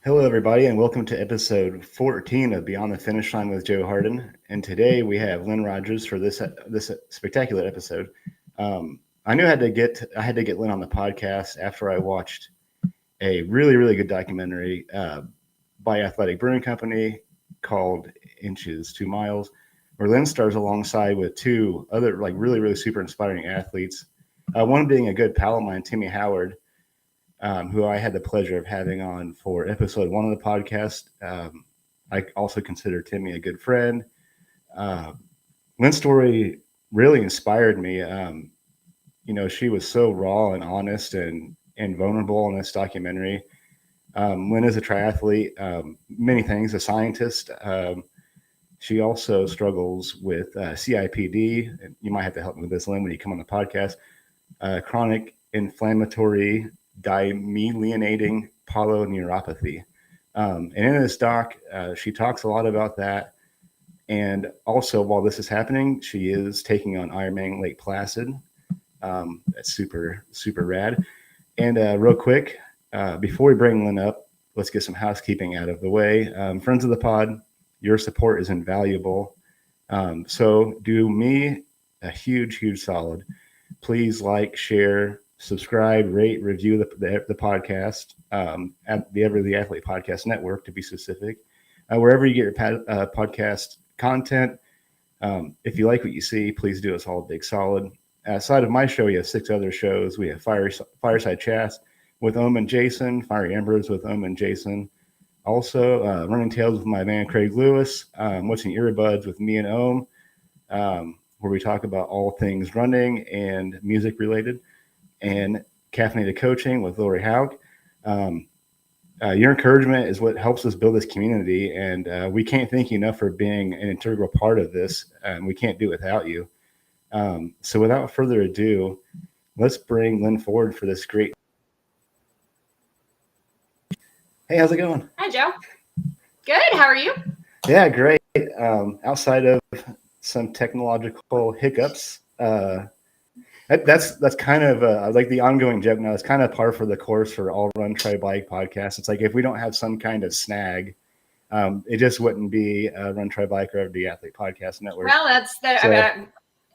Hello, everybody, and welcome to episode 14 of Beyond the Finish Line with Joe Harden. And today we have Lynn Rogers for this spectacular episode. I knew I had to get Lynn on the podcast after I watched a really good documentary by Athletic Brewing Company called Inches 2 Miles, where Lynn stars alongside with two other really super inspiring athletes. One being a good pal of mine, Timmy Howard, who I had the pleasure of having on for episode 1 of the podcast. I also consider Timmy a good friend. Uh, Lynn's story really inspired me. She was so raw and honest and vulnerable in this documentary. Lynn is a triathlete, many things, a scientist. She also struggles with CIPD. And you might have to help me with this, Lynn, when you come on the podcast. Chronic inflammatory demyelinating polyneuropathy. And in this doc, she talks a lot about that. And also, while this is happening, she is taking on Ironman Lake Placid. That's super rad. And real quick, before we bring Lynn up, let's get some housekeeping out of the way. Friends of the pod, your support is invaluable. So do me a huge solid. Please like, share, subscribe, rate, review the podcast at the Ever the Athlete Podcast Network, to be specific. Wherever you get your podcast content, if you like what you see, please do us all a big solid. Outside of my show, we have 6 other shows. We have Fireside Chats with Ohm and Jason, Fiery Embers with Ohm and Jason. Also, Running Tales with my man Craig Lewis, What's in Earbuds with me and Ohm, where we talk about all things running and music related, and Caffeinated Coaching with Lori Haug. Your encouragement is what helps us build this community, and we can't thank you enough for being an integral part of this. We can't do it without you. So without further ado, let's bring Lynn forward for this great. Hey, how's it going? Hi, Joe. Good. How are you? Yeah, great. Outside of some technological hiccups, that's kind of like the ongoing joke now. It's kind of par for the course for all Run Try Bike podcasts. It's like if we don't have some kind of snag, it just wouldn't be Run Try Bike or the Athlete Podcast Network. Well, that's the. So,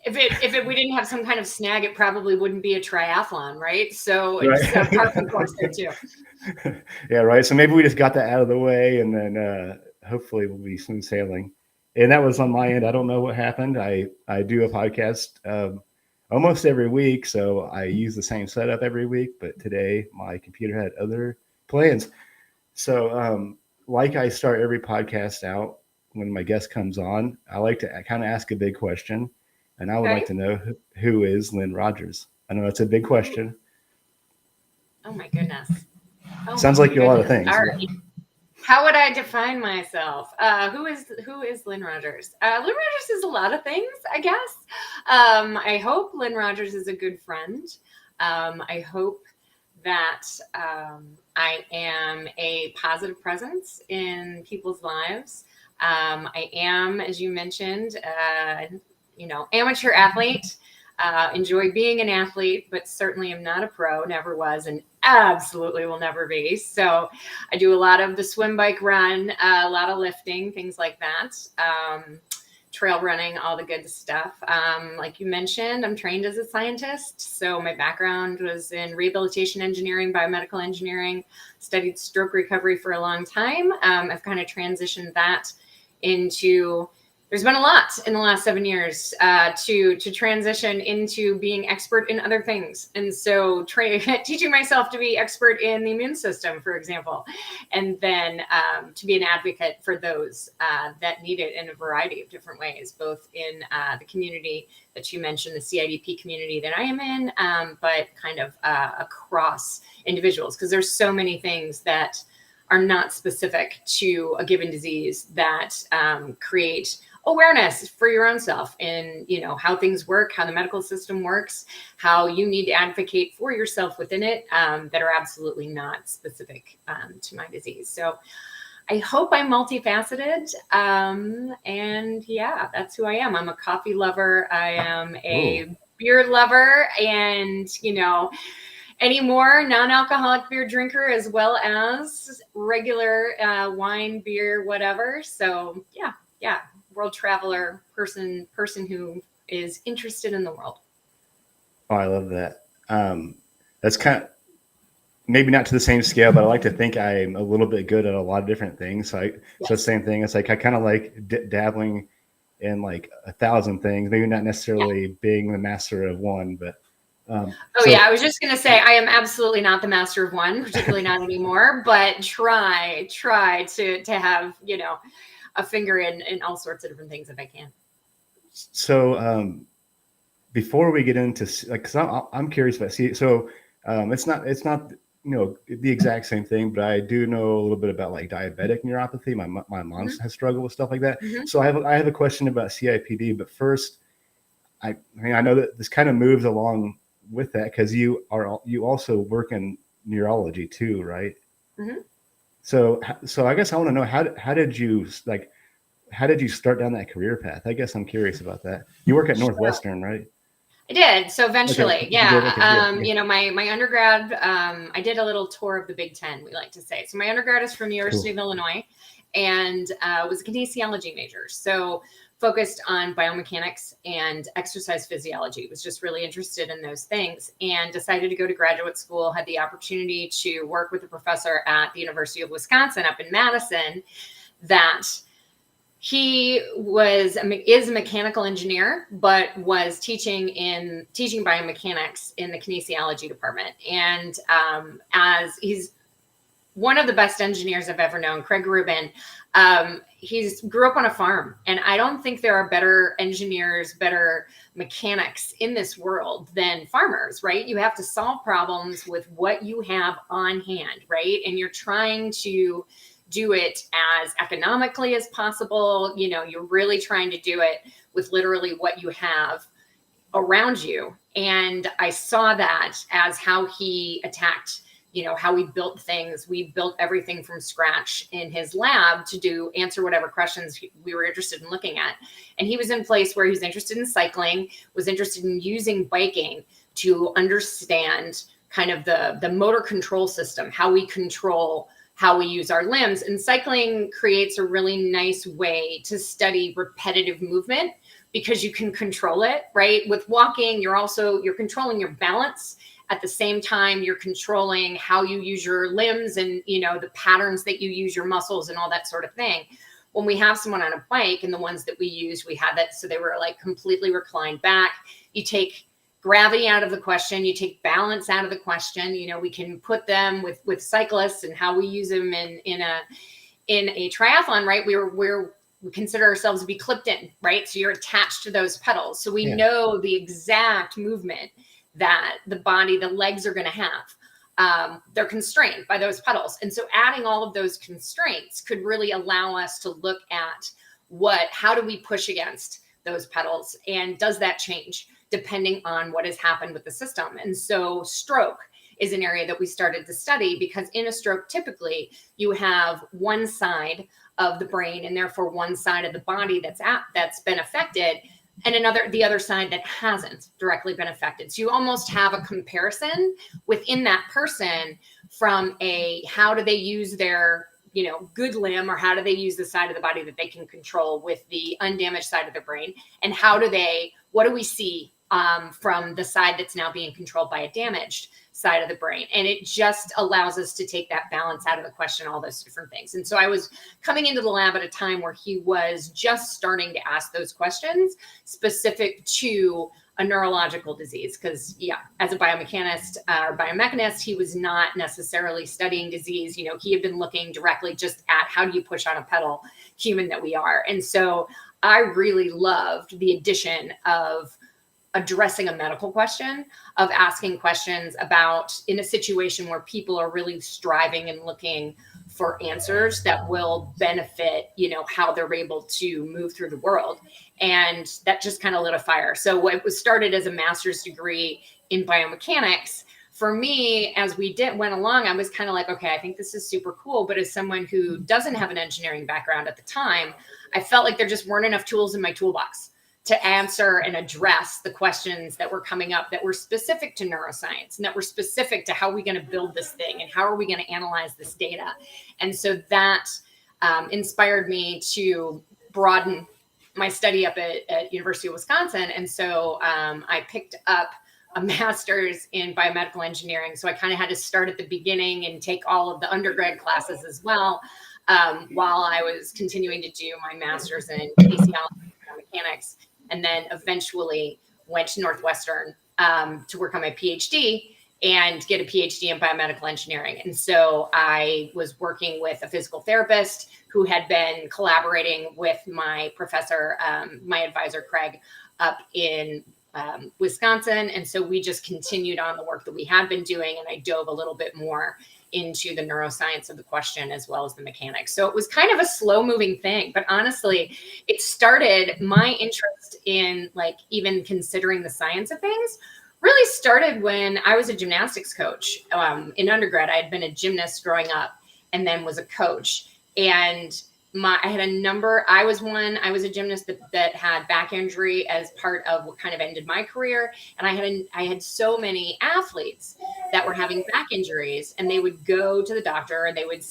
if we didn't have some kind of snag, it probably wouldn't be a triathlon, right? So it's par for the course there too. Yeah, right. So maybe we just got that out of the way, and then hopefully we'll be smooth sailing. And that was on my end. I don't know what happened. I do a podcast almost every week, so I use the same setup every week. But today my computer had other plans. So like I start every podcast out when my guest comes on, I like to kind of ask a big question. And I would like to know who is Lynn Rogers. I know that's a big question. Oh my goodness. Sounds like you're a lot of things. All right. How would I define myself? Who is Lynn Rogers? Lynn Rogers is a lot of things, I guess. I hope Lynn Rogers is a good friend. I hope that I am a positive presence in people's lives. I am, as you mentioned, amateur athlete. Enjoy being an athlete, but certainly am not a pro, never was, and absolutely will never be. So I do a lot of the swim, bike, run, a lot of lifting, things like that. Trail running, all the good stuff. Like you mentioned, I'm trained as a scientist. So my background was in rehabilitation engineering, biomedical engineering, studied stroke recovery for a long time. I've kind of transitioned that into, there's been a lot in the last 7 years to transition into being expert in other things. And so teaching myself to be expert in the immune system, for example, and then to be an advocate for those that need it in a variety of different ways, both in the community that you mentioned, the CIDP community that I am in, but kind of across individuals, because there's so many things that are not specific to a given disease that create awareness for your own self in, how things work, how the medical system works, how you need to advocate for yourself within it, that are absolutely not specific to my disease. So I hope I'm multifaceted. And yeah, that's who I am. I'm a coffee lover. I am a beer lover, and, any more non-alcoholic beer drinker as well as regular wine, beer, whatever. So yeah, world traveler, person who is interested in the world. Oh, I love that. That's kind of maybe not to the same scale, but I like to think I'm a little bit good at a lot of different things. So same thing. It's like I kind of like dabbling in like 1,000 things. Maybe not necessarily being the master of one, but I was just gonna say I am absolutely not the master of one, particularly not anymore. But try to have a finger in all sorts of different things if I can. So before we get into like, because I'm curious about it's not the exact same thing, but I do know a little bit about like diabetic neuropathy. My mom has struggled with stuff like that. So I have a question about CIPD, but first, I mean I know that this kind of moves along with that because you also work in neurology too, right? So I guess I want to know how did you start down that career path? I guess I'm curious about that. You work at Northwestern, right? I did. So eventually, Okay. yeah. Yeah. My undergrad, I did a little tour of the Big Ten, we like to say. So my undergrad is from the University of Illinois and was a kinesiology major. So focused on biomechanics and exercise physiology, was just really interested in those things and decided to go to graduate school, had the opportunity to work with a professor at the University of Wisconsin up in Madison that he is a mechanical engineer, but was teaching biomechanics in the kinesiology department. And as he's one of the best engineers I've ever known, Craig Rubin, he's grew up on a farm. And I don't think there are better engineers, better mechanics in this world than farmers, right? You have to solve problems with what you have on hand, right? And you're trying to do it as economically as possible. You're really trying to do it with literally what you have around you. And I saw that as how he attacked, how we built things. We built everything from scratch in his lab to answer whatever questions we were interested in looking at. And he was in a place where he was interested in cycling, was interested in using biking to understand kind of the motor control system, how we control how we use our limbs. And cycling creates a really nice way to study repetitive movement because you can control it, right? With walking, you're controlling your balance. At the same time, you're controlling how you use your limbs and, the patterns that you use, your muscles and all that sort of thing. When we have someone on a bike, and the ones that we used, we had that. So they were like completely reclined back. You take gravity out of the question, you take balance out of the question. We can put them with cyclists and how we use them in a triathlon, right? We consider ourselves to be clipped in, right? So you're attached to those pedals. So we know the exact movement that the legs are going to have. They're constrained by those pedals. And so adding all of those constraints could really allow us to look at how do we push against those pedals? And does that change depending on what has happened with the system? And so stroke is an area that we started to study because in a stroke, typically you have one side of the brain and therefore one side of the body that's been affected and the other side that hasn't directly been affected. So you almost have a comparison within that person from how do they use their good limb, or how do they use the side of the body that they can control with the undamaged side of their brain, and what do we see from the side that's now being controlled by a damaged side of the brain. And it just allows us to take that balance out of the question, all those different things. And so I was coming into the lab at a time where he was just starting to ask those questions specific to a neurological disease. Because as a biomechanist or biomechanist, he was not necessarily studying disease. He had been looking directly just at how do you push on a pedal, human that we are. And so I really loved the addition of addressing a medical question, of asking questions about in a situation where people are really striving and looking for answers that will benefit, how they're able to move through the world. And that just kind of lit a fire. So it was started as a master's degree in biomechanics. For me, as we went along, I was kind of like, okay, I think this is super cool. But as someone who doesn't have an engineering background at the time, I felt like there just weren't enough tools in my toolbox to answer and address the questions that were coming up that were specific to neuroscience and that were specific to how are we going to build this thing and how are we going to analyze this data. And so that inspired me to broaden my study up at University of Wisconsin. And so I picked up a master's in biomedical engineering. So I kind of had to start at the beginning and take all of the undergrad classes as well, while I was continuing to do my master's in kinesiology and mechanics, and then eventually went to Northwestern to work on my PhD and get a PhD in biomedical engineering. And so I was working with a physical therapist who had been collaborating with my professor, my advisor, Craig, up in Wisconsin. And so we just continued on the work that we had been doing. And I dove a little bit more into the neuroscience of the question as well as the mechanics. So it was kind of a slow moving thing, but honestly, it started, my interest in like even considering the science of things really started when I was a gymnastics coach. In undergrad, I had been a gymnast growing up and then was a coach. And I was a gymnast that had back injury as part of what kind of ended my career. And I had so many athletes that were having back injuries, and they would go to the doctor and they would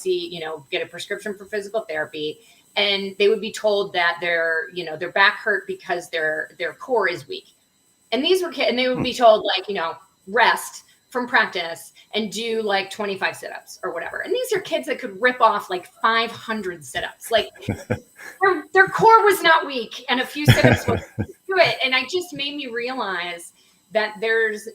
get a prescription for physical therapy. And they would be told that their back hurt because their core is weak. And these were kids, and they would be told rest from practice and do like 25 sit-ups or whatever. And these are kids that could rip off like 500 sit-ups. Like their core was not weak, and a few sit-ups would do it. And it just made me realize that there's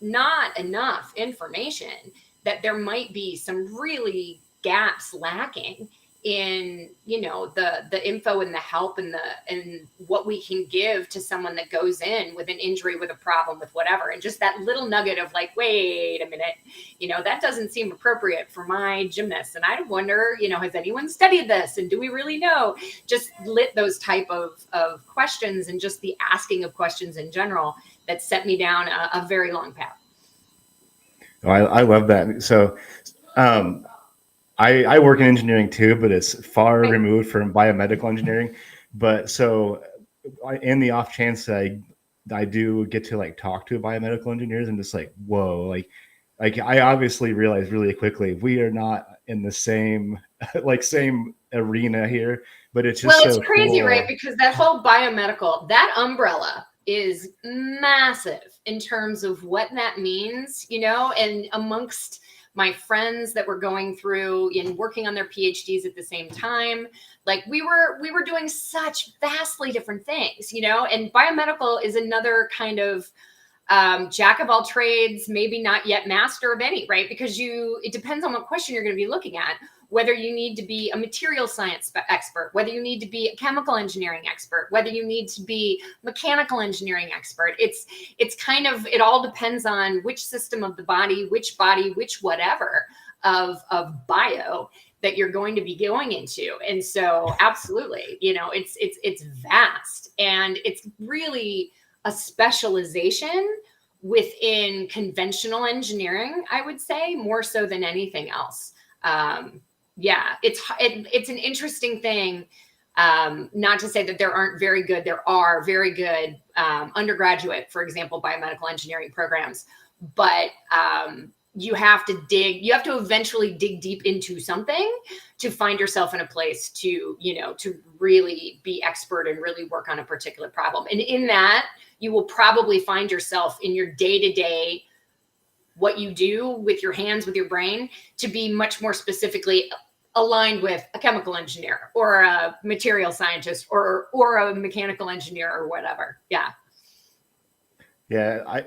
not enough information, that there might be some really gaps lacking in the info and the help and what we can give to someone that goes in with an injury, with a problem, with whatever. And just that little nugget of like, wait a minute, that doesn't seem appropriate for my gymnast. And I wonder, has anyone studied this? And do we really know? Just lit those type of questions, and just the asking of questions in general that set me down a very long path. Oh, I love that. So, I work in engineering too, but it's far removed from biomedical engineering. But so in the off chance that I do get to like talk to biomedical engineers, and just like, whoa, like I obviously realized really quickly, we are not in the same arena here, but it's just it's crazy, cool. Right? Because that whole biomedical, that umbrella is massive in terms of what that means, and amongst my friends that were going through and working on their PhDs at the same time, like we were doing such vastly different things, and biomedical is another kind of jack of all trades, maybe not yet master of any, right? Because it depends on what question you're going to be looking at, whether you need to be a material science expert, whether you need to be a chemical engineering expert, whether you need to be mechanical engineering expert. It's kind of, it all depends on which system of the body, which whatever of bio that you're going to be going into. And so absolutely, it's vast, and it's really a specialization within conventional engineering, I would say, more so than anything else. It's an interesting thing. Not to say that there aren't very good, there are very good undergraduate, for example, biomedical engineering programs, but you have to eventually dig deep into something to find yourself in a place to really be expert and really work on a particular problem. And in that, you will probably find yourself in your day-to-day, what you do with your hands, with your brain, to be much more specifically aligned with a chemical engineer or a material scientist or a mechanical engineer or whatever. Yeah. Yeah.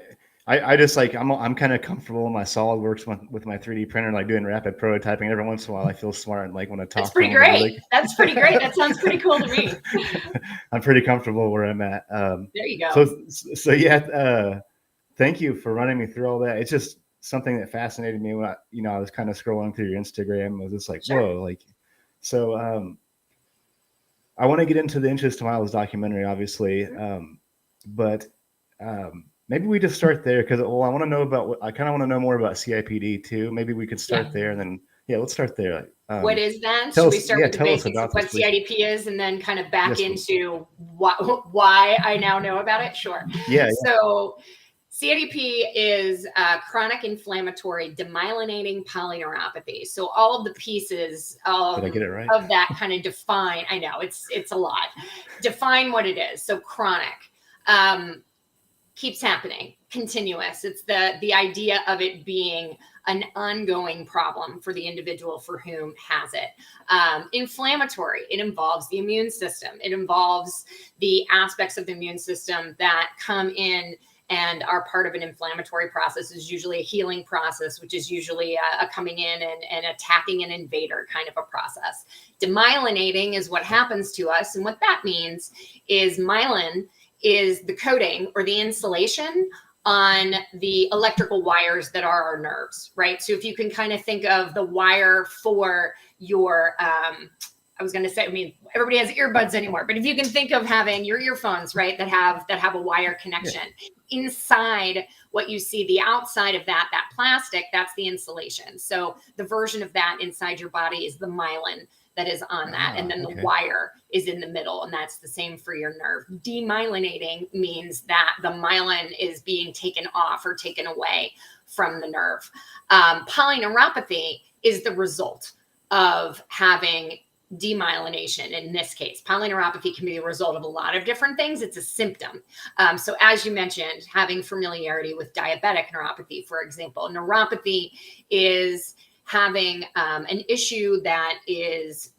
I just like, I'm kind of comfortable in my SolidWorks with my 3D printer, like doing rapid prototyping. Every once in a while I feel smart and like want to talk. That's pretty great. That's pretty great. That sounds pretty cool to me. I'm pretty comfortable where I'm at. There you go. So yeah, thank you for running me through all that. It's just something that fascinated me when I was kind of scrolling through your Instagram. I was just like, sure. Whoa, like, so I want to get into the Inches to Miles documentary, obviously, but maybe we just start there, because I kind of want to know more about CIPD too. Maybe we could start there and then Yeah, let's start there. What is that? Tell Should we us, start yeah, with the tell us basics of about this, what please. CIDP is and then kind of back Yes, please. into why I now know about it? Sure. Yeah, So CIDP is chronic inflammatory demyelinating polyneuropathy. So all of the pieces did I get it right? of that kind of define, I know it's a lot, define what it is. So chronic. Keeps happening, continuous. It's the idea of it being an ongoing problem for the individual for whom has it. Inflammatory, it involves the immune system. It involves the aspects of the immune system that come in and are part of an inflammatory process. Is usually a healing process, which is usually a coming in and attacking an invader kind of a process. Demyelinating is what happens to us. And what that means is myelin is the coating or the insulation on the electrical wires that are our nerves, right? So if you can kind of think of the wire for your, I was going to say, I mean, everybody has earbuds anymore, but if you can think of having your earphones, right, that have a wire connection, inside what you see, the outside of that plastic, that's the insulation. So the version of that inside your body is the myelin that is on that. And then the wire is in the middle, and that's the same for your nerve. Demyelinating means that the myelin is being taken off or taken away from the nerve. Polyneuropathy is the result of having demyelination. In this case, polyneuropathy can be the result of a lot of different things. It's a symptom. So as you mentioned, having familiarity with diabetic neuropathy, for example, neuropathy is having an issue that is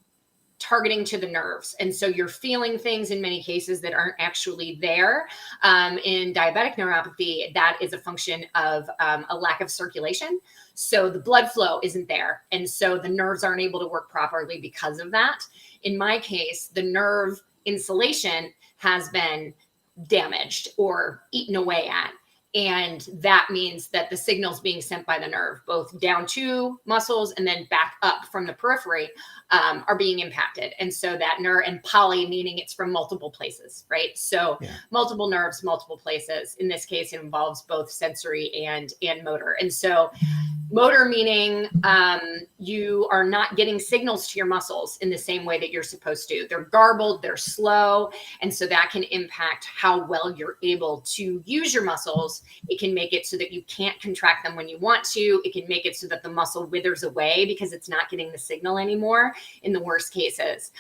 targeting to the nerves. And so you're feeling things in many cases that aren't actually there. In diabetic neuropathy, that is a function of a lack of circulation. So the blood flow isn't there. And so the nerves aren't able to work properly because of that. In my case, the nerve insulation has been damaged or eaten away at. And that means that the signals being sent by the nerve, both down to muscles and then back up from the periphery, are being impacted. And so that nerve, and poly meaning it's from multiple places, right? So multiple nerves, multiple places. In this case, it involves both sensory and motor. And so motor meaning you are not getting signals to your muscles in the same way that you're supposed to. They're garbled, they're slow. And so that can impact how well you're able to use your muscles. It can make it so that you can't contract them when you want to. It can make it so that the muscle withers away because it's not getting the signal anymore in the worst cases.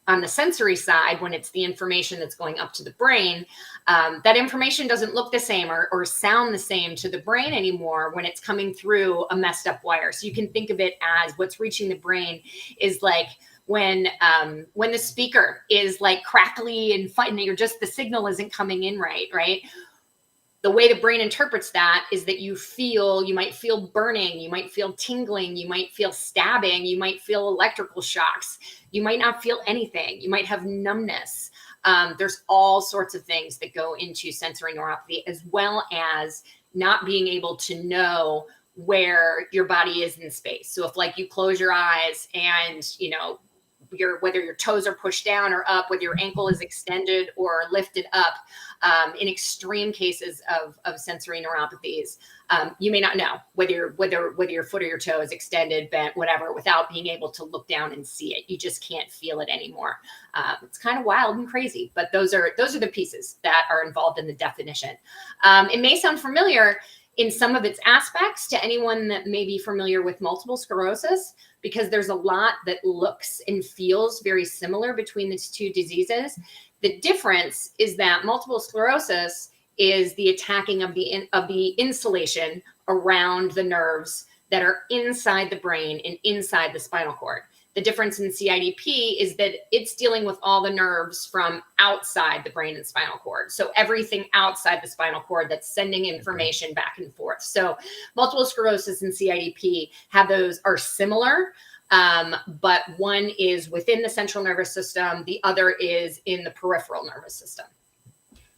On the sensory side, when it's the information that's going up to the brain, that information doesn't look the same or sound the same to the brain anymore when it's coming through a messed up wire. So you can think of it as what's reaching the brain is like when the speaker is like crackly and fun, you're just, the signal isn't coming in right? The way the brain interprets that is that you might feel burning, you might feel tingling, you might feel stabbing, you might feel electrical shocks, you might not feel anything, you might have numbness. There's all sorts of things that go into sensory neuropathy, as well as not being able to know where your body is in space. So if like you close your eyes and, whether your toes are pushed down or up, whether your ankle is extended or lifted up, in extreme cases of sensory neuropathies, you may not know whether your foot or your toe is extended, bent, whatever, without being able to look down and see it. You just can't feel it anymore. It's kind of wild and crazy, but those are the pieces that are involved in the definition. It may sound familiar in some of its aspects to anyone that may be familiar with multiple sclerosis, because there's a lot that looks and feels very similar between these two diseases. The difference is that multiple sclerosis is the attacking of the insulation around the nerves that are inside the brain and inside the spinal cord. The difference in CIDP is that it's dealing with all the nerves from outside the brain and spinal cord. So everything outside the spinal cord that's sending information back and forth. So multiple sclerosis and CIDP are similar, but one is within the central nervous system. The other is in the peripheral nervous system.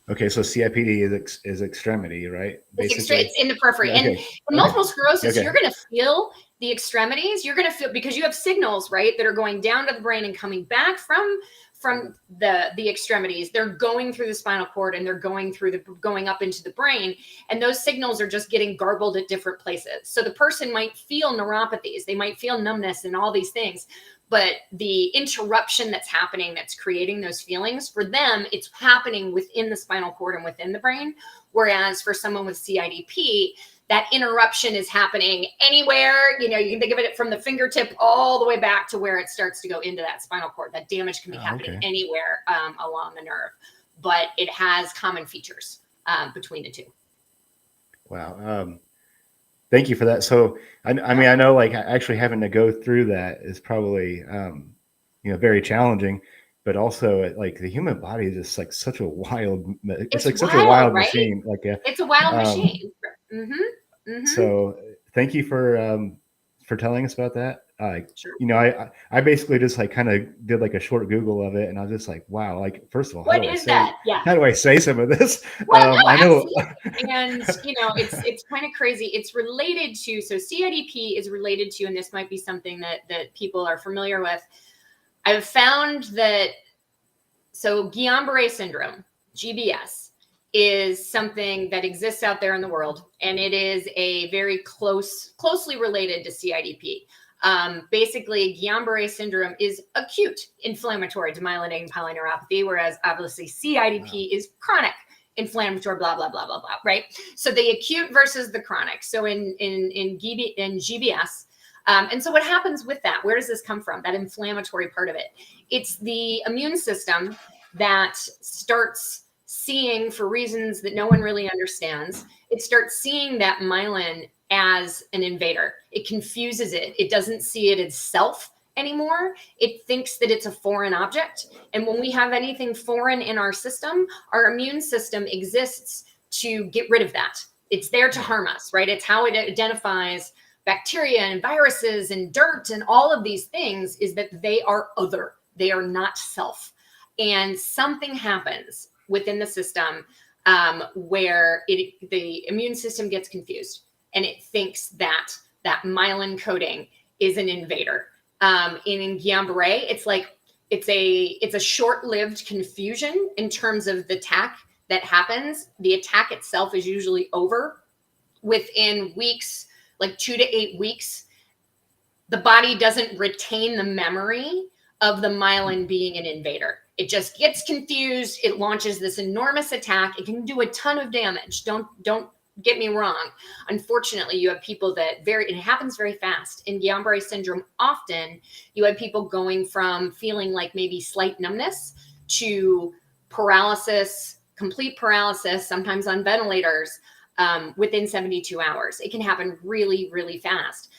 Okay, so CIPD is extremity, right? Basically, it's in the periphery. Okay. And in multiple sclerosis, you're going to feel the extremities. You're going to feel, because you have signals, right, that are going down to the brain and coming back from from the extremities. They're going through the spinal cord and they're going up into the brain. And those signals are just getting garbled at different places. So the person might feel neuropathies, they might feel numbness and all these things, but the interruption that's happening, that's creating those feelings, for them, it's happening within the spinal cord and within the brain. Whereas for someone with CIDP, that interruption is happening anywhere. You can think of it from the fingertip all the way back to where it starts to go into that spinal cord. That damage can be happening anywhere along the nerve, but it has common features between the two. Wow. Thank you for that. So, I mean, I know like actually having to go through that is probably, very challenging, but also like the human body is just like such a wild, it's like such a wild right? machine. Like it's a wild machine. Mm-hmm. Mm-hmm. So thank you for telling us about that. Sure. I basically just like kind of did like a short Google of it, and I was just like, wow, like first of all, what is that? Yeah. How do I say some of this? Well, no, I know, and it's kind of crazy. It's related to, so CIDP is related to, and this might be something that people are familiar with. I've found that, so Guillain-Barré syndrome, GBS, is something that exists out there in the world, and it is a very closely related to CIDP. Basically, Guillain-Barré syndrome is acute inflammatory demyelinating polyneuropathy, whereas obviously CIDP is chronic inflammatory, blah, blah, blah, blah, blah, right? So the acute versus the chronic. So in GBS, and so what happens with that? Where does this come from? That inflammatory part of it. It's the immune system that starts seeing, for reasons that no one really understands, it starts seeing that myelin as an invader. It confuses it. It doesn't see it as self anymore. It thinks that it's a foreign object. And when we have anything foreign in our system, our immune system exists to get rid of that. It's there to harm us, right? It's how it identifies bacteria and viruses and dirt and all of these things, is that they are other. They are not self. And something happens within the system where the immune system gets confused, and it thinks that myelin coating is an invader. In Guillain-Barré, it's a short-lived confusion in terms of the attack that happens. The attack itself is usually over within weeks, like 2 to 8 weeks. The body doesn't retain the memory of the myelin being an invader. It just gets confused. It launches this enormous attack. It can do a ton of damage. Don't get me wrong. Unfortunately, you have people that it happens very fast. In Guillain-Barré syndrome, often you have people going from feeling like maybe slight numbness to paralysis, complete paralysis, sometimes on ventilators, within 72 hours. It can happen really, really fast.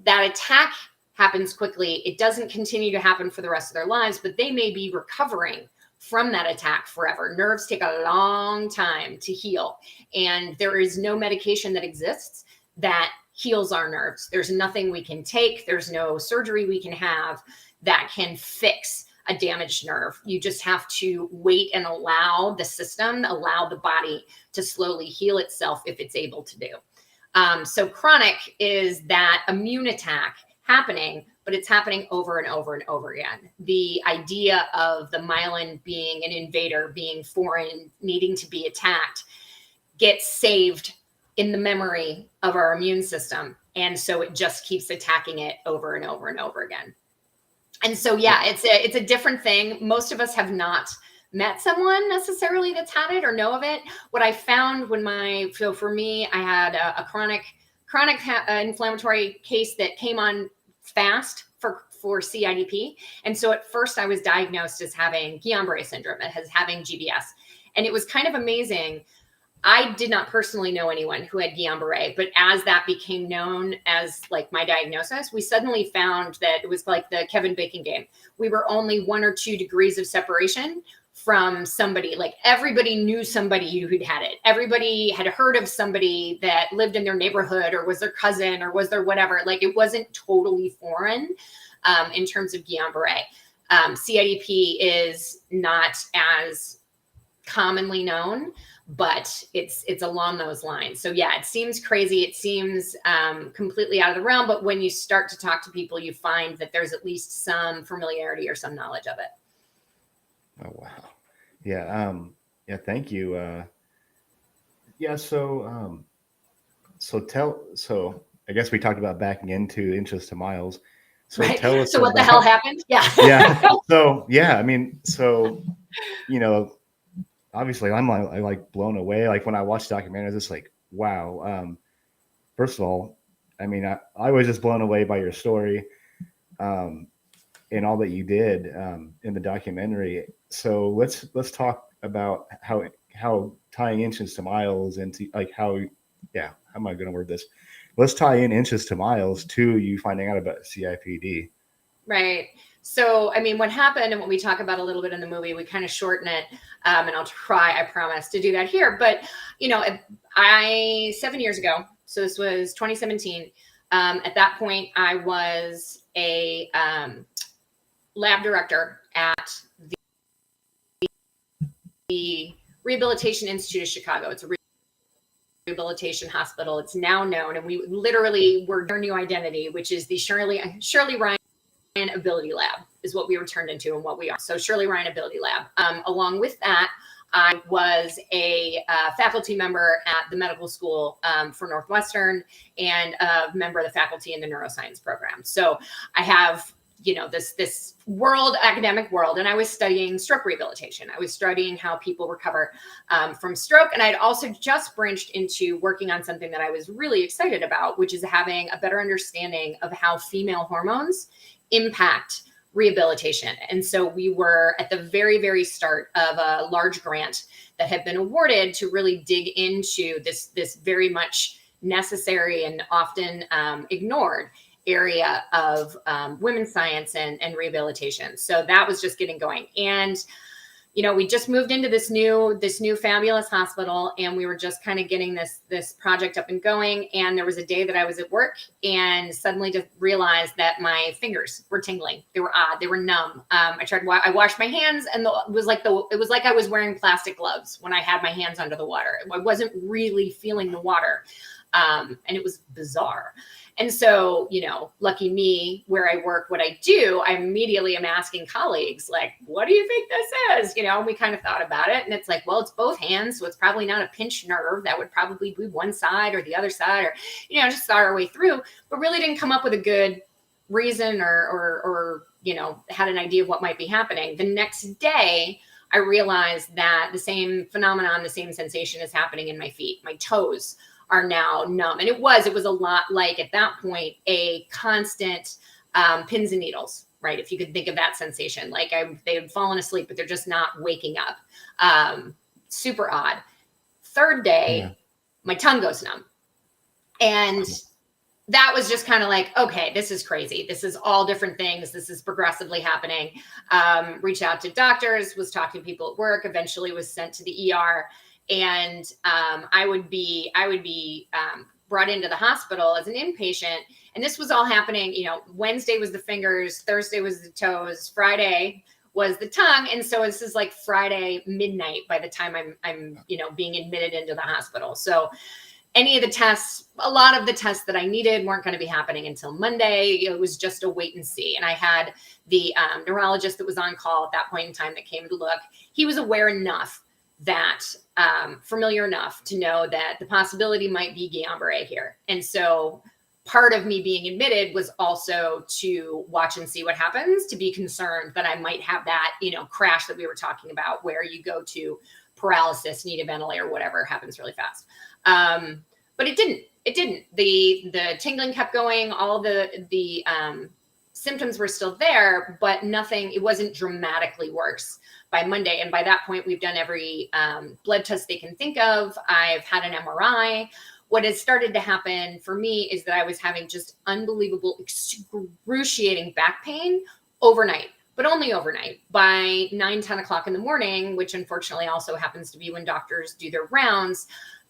That attack happens quickly. It doesn't continue to happen for the rest of their lives, but they may be recovering from that attack forever. Nerves take a long time to heal, and there is no medication that exists that heals our nerves. There's nothing we can take. There's no surgery we can have that can fix a damaged nerve. You just have to wait and allow the body to slowly heal itself if it's able to do. So chronic is that immune attack happening, but it's happening over and over and over again. The idea of the myelin being an invader, being foreign, needing to be attacked, gets saved in the memory of our immune system. And so it just keeps attacking it over and over and over again. And so, yeah, it's a different thing. Most of us have not met someone necessarily that's had it or know of it. What I found for me, I had a chronic inflammatory case that came on fast for CIDP. And so at first I was diagnosed as having Guillain-Barré syndrome, as having GBS. And it was kind of amazing. I did not personally know anyone who had Guillain-Barré, but as that became known as like my diagnosis, we suddenly found that it was like the Kevin Bacon game. We were only 1 or 2 degrees of separation from somebody. Like everybody knew somebody who'd had it. Everybody had heard of somebody that lived in their neighborhood or was their cousin or was their whatever. Like it wasn't totally foreign in terms of Guillain-Barré. CIDP is not as commonly known, but it's along those lines. So yeah, it seems crazy. It seems completely out of the realm. But when you start to talk to people, you find that there's at least some familiarity or some knowledge of it. Oh, wow. Yeah. Yeah. Thank you. Yeah. So I guess we talked about backing into inches to miles. So Right. tell us So what the hell about, happened? Yeah. yeah. So, yeah, I mean, so, you know, obviously I like blown away. Like when I watch documentaries, it's like, wow. First of all, I mean, I was just blown away by your story. Um, and all that you did in the documentary. So let's talk about how tying inches to miles into like how yeah, how am I going to word this? Let's tie in inches to miles to you finding out about CIPD. Right. So, I mean, what happened and what we talk about a little bit in the movie, we kind of shorten it, and I'll try, I promise, to do that here. But, 7 years ago, so this was 2017. At that point, I was a lab director at the Rehabilitation Institute of Chicago. It's a rehabilitation hospital. It's now known, and we literally were our new identity, which is the Shirley Ryan Ability Lab is what we were turned into and what we are. So Shirley Ryan Ability Lab. Along with that, I was a faculty member at the medical school for Northwestern and a member of the faculty in the neuroscience program. So I have this academic world, and I was studying stroke rehabilitation. I was studying how people recover from stroke, and I'd also just branched into working on something that I was really excited about, which is having a better understanding of how female hormones impact rehabilitation. And so we were at the very, very start of a large grant that had been awarded to really dig into this very much necessary and often ignored area of women's science and rehabilitation. So that was just getting going. And we just moved into this new fabulous hospital, and we were just kind of getting this project up and going. And there was a day that I was at work and suddenly just realized that my fingers were tingling. They were odd. They were numb. I washed my hands, and it was like I was wearing plastic gloves when I had my hands under the water. I wasn't really feeling the water. And it was bizarre. And so, lucky me, where I work, what I do, I immediately am asking colleagues, like, what do you think this is? And we kind of thought about it. And it's like, well, it's both hands. So it's probably not a pinched nerve. That would probably be one side or the other side, or, just thought our way through, but really didn't come up with a good reason or had an idea of what might be happening. The next day, I realized that the same phenomenon, the same sensation is happening in my feet. My toes are now numb. And it was a lot like, at that point, a constant pins and needles, right? If you could think of that sensation, like they had fallen asleep, but they're just not waking up. Super odd. Third day, my tongue goes numb. And that was just kind of like, okay, this is crazy. This is all different things. This is progressively happening. Reached out to doctors, was talking to people at work, eventually was sent to the ER. And I would be brought into the hospital as an inpatient. And this was all happening, Wednesday was the fingers, Thursday was the toes, Friday was the tongue. And so this is like Friday midnight by the time I'm being admitted into the hospital. So a lot of the tests that I needed weren't going to be happening until Monday. It was just a wait and see. And I had the neurologist that was on call at that point in time that came to look. He was aware enough that familiar enough to know that the possibility might be Guillain-Barré here. And so part of me being admitted was also to watch and see what happens, to be concerned that I might have that, crash that we were talking about, where you go to paralysis, need a ventilator, whatever, happens really fast. But it didn't. The tingling kept going. All the symptoms were still there, but it wasn't dramatically worse by Monday. And by that point, we've done every blood test they can think of. I've had an MRI. What has started to happen for me is that I was having just unbelievable, excruciating back pain overnight, but only overnight. By 9-10 o'clock in the morning, which unfortunately also happens to be when doctors do their rounds,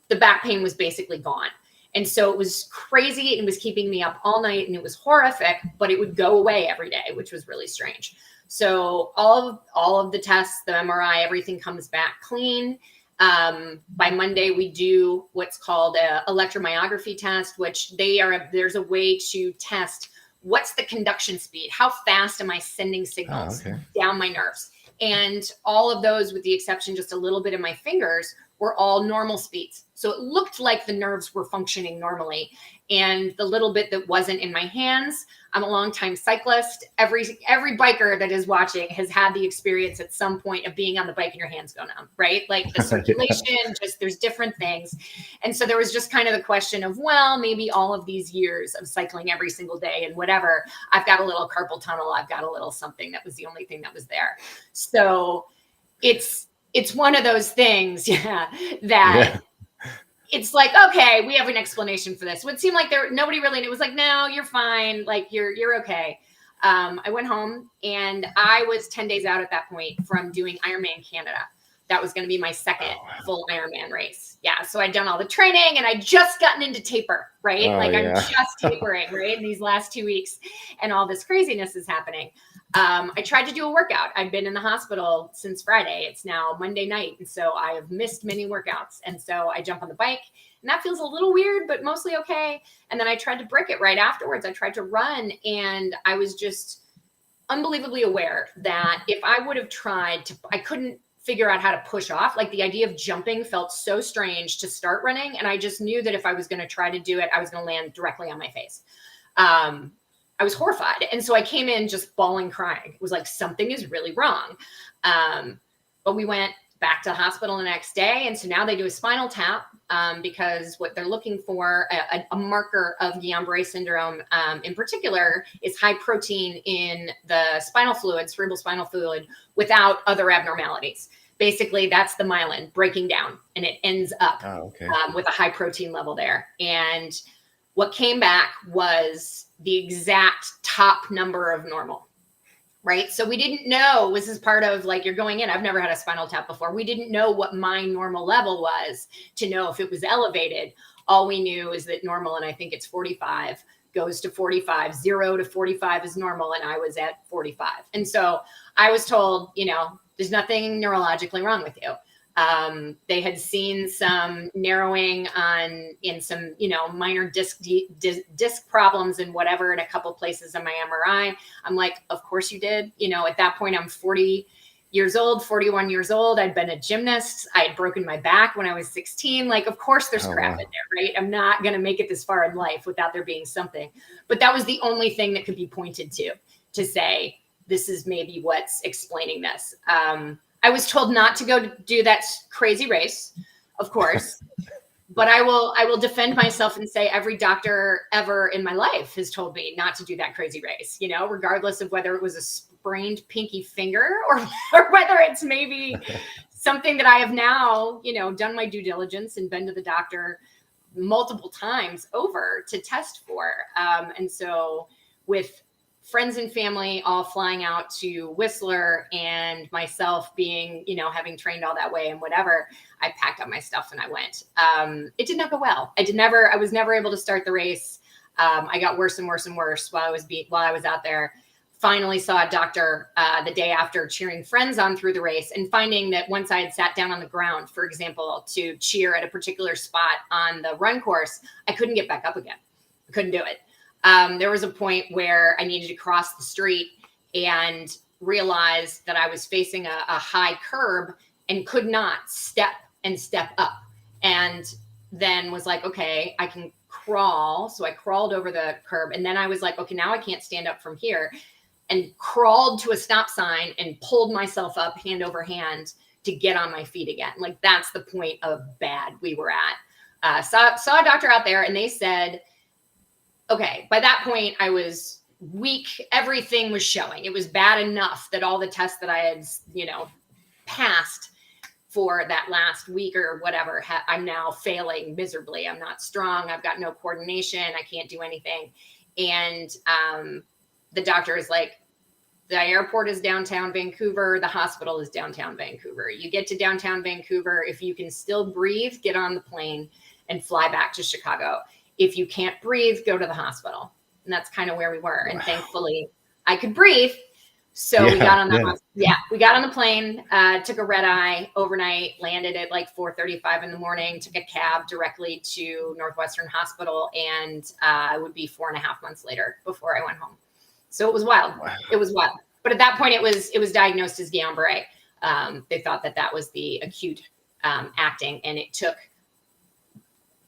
the back pain was basically gone. And so it was crazy. It was keeping me up all night, and it was horrific, but it would go away every day, which was really strange. So all of the tests, the MRI, everything comes back clean. By Monday, we do what's called an electromyography test, which there's a way to test what's the conduction speed, how fast am I sending signals down my nerves. And all of those, with the exception just a little bit of my fingers, were all normal speeds. So it looked like the nerves were functioning normally. And the little bit that wasn't in my hands, I'm a longtime cyclist. Every biker that is watching has had the experience at some point of being on the bike and your hands go numb, right? Like the circulation, just there's different things. And so there was just kind of the question of, well, maybe all of these years of cycling every single day and whatever, I've got a little carpal tunnel, I've got a little something. That was the only thing that was there. So it's one of those things, that it's like, okay, we have an explanation for this. It would seem like nobody really knew. It was like, no, you're fine. Like you're okay. I went home and I was 10 days out at that point from doing Ironman Canada. That was going to be my second full Ironman race. Yeah. So I'd done all the training and I'd just gotten into taper, right? I'm just tapering, right? In these last 2 weeks, and all this craziness is happening. I tried to do a workout. I've been in the hospital since Friday. It's now Monday night. And so I have missed many workouts. And so I jump on the bike and that feels a little weird, but mostly okay. And then I tried to brick it right afterwards. I tried to run and I was just unbelievably aware that if I would have tried to, I couldn't figure out how to push off. Like the idea of jumping felt so strange to start running. And I just knew that if I was going to try to do it, I was going to land directly on my face. I was horrified. And so I came in just bawling, crying. It was like, something is really wrong. But we went back to the hospital the next day. And so now they do a spinal tap because what they're looking for, a marker of Guillain-Barré syndrome in particular, is high protein in the spinal fluid, cerebral spinal fluid, without other abnormalities. Basically, that's the myelin breaking down and it ends up with a high protein level there. And what came back was the exact top number of normal, right? So we didn't know, this is part of like, you're going in, I've never had a spinal tap before. We didn't know what my normal level was to know if it was elevated. All we knew is that normal, and I think it's 45, goes to 45, 0 to 45 is normal. And I was at 45. And so I was told, there's nothing neurologically wrong with you. They had seen some narrowing in some, minor disc problems and whatever in a couple places on my MRI. I'm like, of course you did. At that point, I'm 41 years old. I'd been a gymnast. I had broken my back when I was 16. Like, of course there's crap in there, right? I'm not going to make it this far in life without there being something. But that was the only thing that could be pointed to say, this is maybe what's explaining this. I was told not to go do that crazy race, of course, but I will defend myself and say every doctor ever in my life has told me not to do that crazy race, regardless of whether it was a sprained pinky finger or whether it's maybe something that I have now, done my due diligence and been to the doctor multiple times over to test for. And so with friends and family all flying out to Whistler and myself being, having trained all that way and whatever, I packed up my stuff and I went. It did not go well. I was never able to start the race. I got worse and worse and worse while I was out there. Finally saw a doctor the day after, cheering friends on through the race and finding that once I had sat down on the ground, for example, to cheer at a particular spot on the run course, I couldn't get back up again. I couldn't do it. There was a point where I needed to cross the street and realized that I was facing a high curb and could not step up. And then was like, okay, I can crawl. So I crawled over the curb. And then I was like, okay, now I can't stand up from here. And crawled to a stop sign and pulled myself up hand over hand to get on my feet again. Like, that's the point of bad we were at. Saw a doctor out there and they said, okay, by that point I was weak. Everything was showing. It was bad enough that all the tests that I had, passed for that last week or whatever, I'm now failing miserably. I'm not strong. I've got no coordination. I can't do anything. And the doctor is like, the airport is downtown Vancouver. The hospital is downtown Vancouver. You get to downtown Vancouver. If you can still breathe, get on the plane and fly back to Chicago. If you can't breathe, go to the hospital. And that's kind of where we were. And thankfully I could breathe. So we got on the plane, took a red eye overnight, landed at like 4:35 in the morning, took a cab directly to Northwestern Hospital. And it would be 4.5 months later before I went home. So it was wild. Wow. It was wild. But at that point, it was diagnosed as Guillain-Barré. They thought that was the acute acting, and it took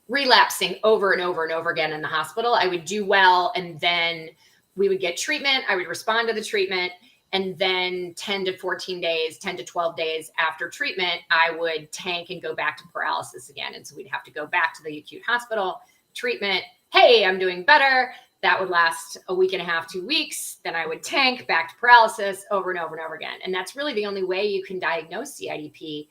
relapsing over and over and over again in the hospital. I would do well, and then we would get treatment. I would respond to the treatment. And then 10 to 14 days, 10 to 12 days after treatment, I would tank and go back to paralysis again. And so we'd have to go back to the acute hospital, treatment. Hey, I'm doing better. That would last a week and a half, 2 weeks. Then I would tank back to paralysis over and over and over again. And that's really the only way you can diagnose CIDP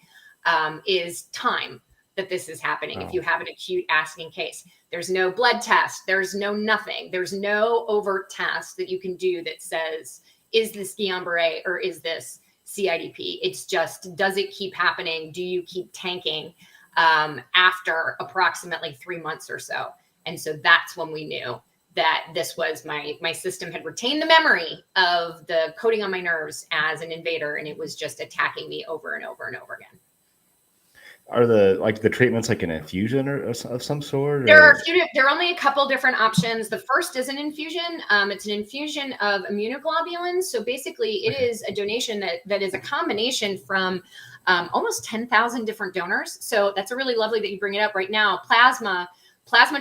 is time that this is happening. If you have an acute asking case, there's no blood test, there's no nothing, there's no overt test that you can do that says, is this Guillain-Barré or is this CIDP? It's just, does it keep happening? Do you keep tanking after approximately 3 months or so? And so that's when we knew that this was my system had retained the memory of the coding on my nerves as an invader, and it was just attacking me over and over and over again. Are the treatments like an infusion or of some sort? There are only a couple different options. The first is an infusion. It's an infusion of immunoglobulins. So basically, it is a donation that is a combination from almost 10,000 different donors. So that's a really lovely that you bring it up right now. Plasma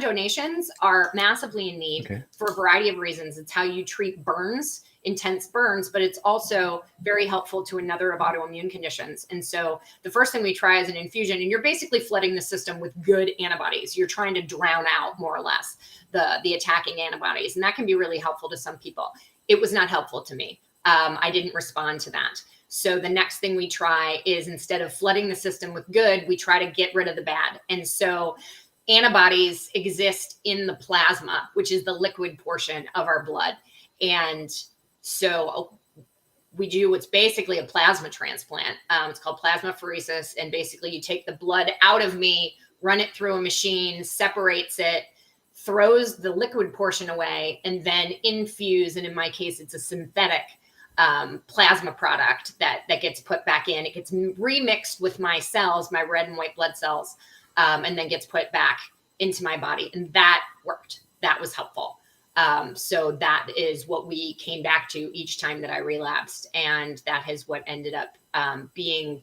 donations are massively in need for a variety of reasons. It's how you treat burns, intense burns, but it's also very helpful to another of autoimmune conditions. And so the first thing we try is an infusion, and you're basically flooding the system with good antibodies. You're trying to drown out more or less the attacking antibodies. And that can be really helpful to some people. It was not helpful to me. I didn't respond to that. So the next thing we try is, instead of flooding the system with good, we try to get rid of the bad. And so antibodies exist in the plasma, which is the liquid portion of our blood. And so we do what's basically a plasma transplant. It's called plasmapheresis. And basically you take the blood out of me, run it through a machine, separates it, throws the liquid portion away, and then infuse. And in my case, it's a synthetic plasma product that gets put back in. It gets remixed with my cells, my red and white blood cells, and then gets put back into my body. And that worked. That was helpful. So that is what we came back to each time that I relapsed. And that is what ended up being